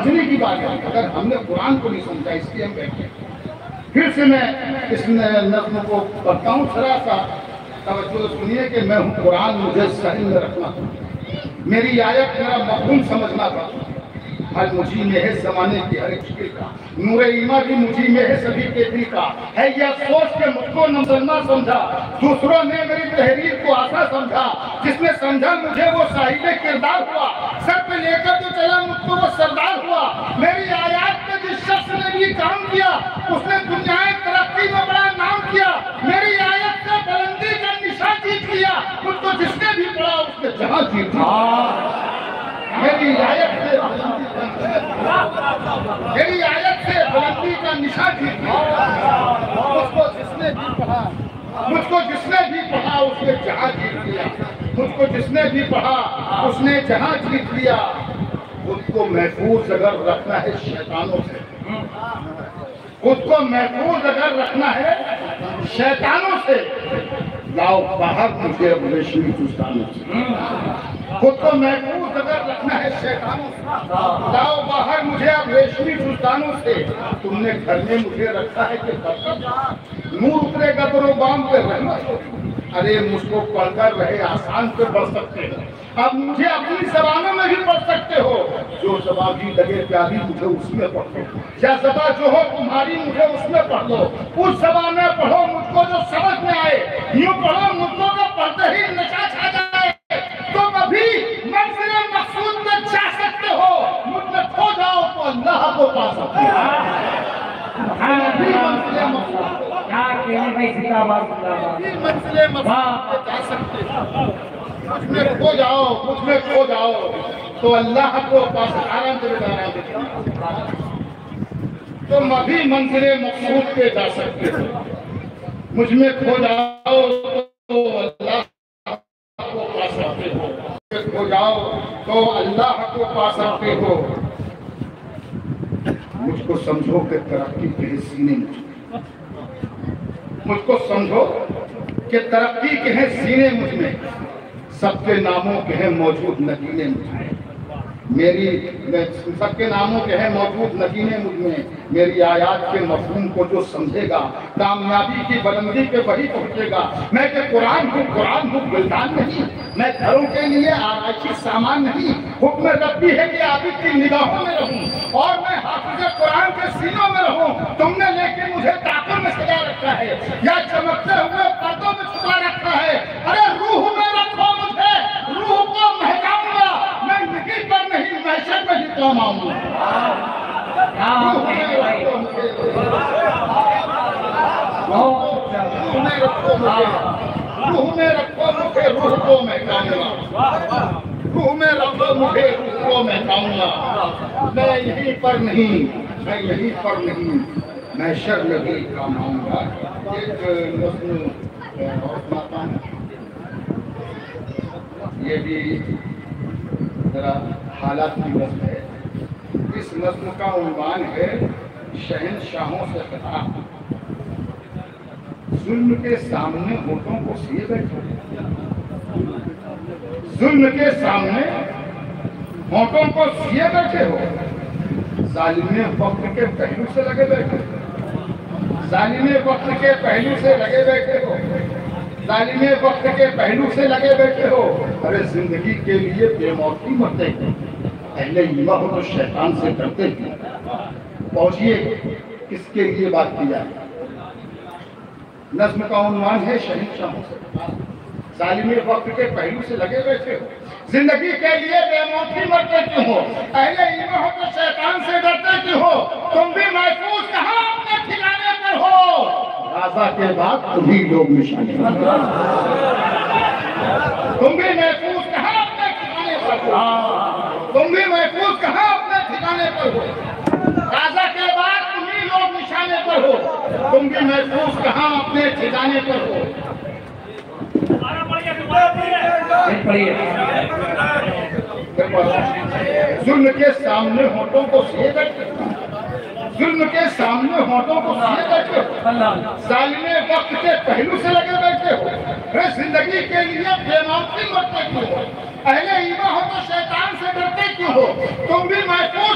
समझने की बात है। अगर हमने कुरान को नहीं समझा इसलिए हम बैठे। फिर से मैं इस नज़्म को पढ़ता हूँ, थोड़ा सा तवज्जो सुनिए कि मैं हूँ कुरान, मुझे सही में रखना था, मेरी आयत मेरा मफ़हूम समझना था। हर मुझी में है ज़माने की हर एक शिकिल का, नूरे ईमा भी मुझी में है सभी के दिल का, है यह सोच के मुझको नमसलमा समझा, दूसरों ने मेरी तहरीर को आशा समझा, जिसने समझा मुझे वो साहिबे किरदार हुआ, सर पे लेकर जो चला मुझको वो सरदार हुआ। मेरी आयत पे जिस शख्स ने भी काम किया उसने दुनिया तरक्की में बड़ा नाम किया। मेरी आयत से बुलंदी का निशान जीत लिया, मुझको जिसने भी पढ़ा उसने जहां जीत लिया। मेरी आयत से बुलंदी का निशान जीत लिया, मुझको जिसने भी पढ़ा उसने जहां जीत लिया, मुझको जिसने भी पढ़ा उसने जहां जीत लिया। उसको महफूज अगर रखना है शैतानों से, उसको महफूज अगर रखना है शैतानों से, लाओ बाहर मुझे रेशमी चुस्तानों से। खुद को महफूज अगर रखना है शैतानों से, लाओ बाहर मुझे अब रेशमी चुस्तानों से। तुमने घर में मुझे रखा है कि नूर उतरेगा तो बाम पे रहना। अरे मुझको पढ़कर रहे आसान पे पढ़ सकते हो, अब मुझे अपनी जबानों में भी पढ़ सकते हो। जो जबा भी लगे प्यारी मुझे उसमें पढ़ लो, या जबा जो हो तुम्हारी मुझे उसमें पढ़ लो। उस जबा में पढ़ो मुझको जो समझ में आए, यूं पढ़ो मुझको तो पढ़ते ही नशा छा जाए। तो कभी मंजिल मकसूद में जा सकते हो, मुझ में खो जाओ तो अल्लाह को पा सकते हो। मंजिल मकसूद जा सकते हो, मुझमें खो जाओ तो अल्लाह को पा सकते हो। तुम अभी मंजिल मकसूद पे जा सकते हो, मुझमें खो जाओ तो अल्लाह को पा सकते हो, खो जाओ तो अल्लाह को पा सकते हो। मुझको समझो कि तरक्की के सीने में, मुझको समझो कि तरक्की के हैं सीने मुझ में, सबके नामों के हैं मौजूद नगीने मुझ में। मेरी सबके नामों के हैं मौजूद नगीने मुझ में। मेरी आयत के मफहूम को जो समझेगा कामयाबी की बुलंदी पे वही पहुंचेगा। मैं कि कुरान हूँ गुलदान नहीं, मैं घरों के लिए आराइशी सामान नहीं। हुक्म रब्बी है कि आबिद की निगाहों में रहूं और मैं हाफिज़ कुरान के सीनों में रहूं। तुमने लेकिन मुझे ताक़ुल में सजा रखा है या चमकते हुए पर्दों में छुपा रखा है। अरे रूह में रखो मुझे, रूह को महकाऊंगा मैं, नहीं पर नहीं मैशर में ही काम आऊंगा। रूह में रखो मुझे, रूह में रखो मुझे, रूह को महकाऊंगा। रूह में रखो मुझे, रूह को महकाऊंगा। मैं यहीं पर नहीं, मैशर में भी काम आऊंगा। ये भी जरा हालात की नज़्म है। इस नज़्म का उन्वान है शहंशाहों से खिताब। जुल्म के सामने होठों को सिए बैठे, जुल्म के सामने होठों को सिए बैठे हो। जालिमे वक्त के पहलू से लगे बैठे, जालिमे वक्त के पहलू से लगे बैठे हो, जालिमे वक्त के पहलू से लगे बैठे हो। अरे जिंदगी के लिए बेमौती मरते थे, पहले ईमा हो तो शैतान से डरते थे। पहुंचिए किसके लिए बात की जाए। नज़्म का उन्वान है शहंशाहों से, जालिमे वक्त के पहलू से लगे बैठे हो। जिंदगी के लिए बेमौती मरते क्यों हो, पहले ईमा हो तो शैतान से डरते क्यों हो। तुम भी महफूज कहाँ अपने ठिकाने पर हो, राजा के बाद तुम्ही लोग निशाने। तुम भी महफूज कहाँ अपने ठिकाने पर हो, तुम भी महफूज कहाँ अपने ठिकाने पर हो, राजा के बाद तुम्ही लोग निशाने पर हो। तुम भी महफूज कहाँ अपने ठिकाने पर हो। जुल्म के सामने होठों को सिए बैठे, जुल्म के सामने होठों को सिए बैठे हो। जालिमे वक्त के पहलू से लगे बैठे हो। अरे जिंदगी के लिए बेमौती मरते क्यों हो, अहले ईमा हो तो शैतान से डरते क्यों हो। तुम भी महफूज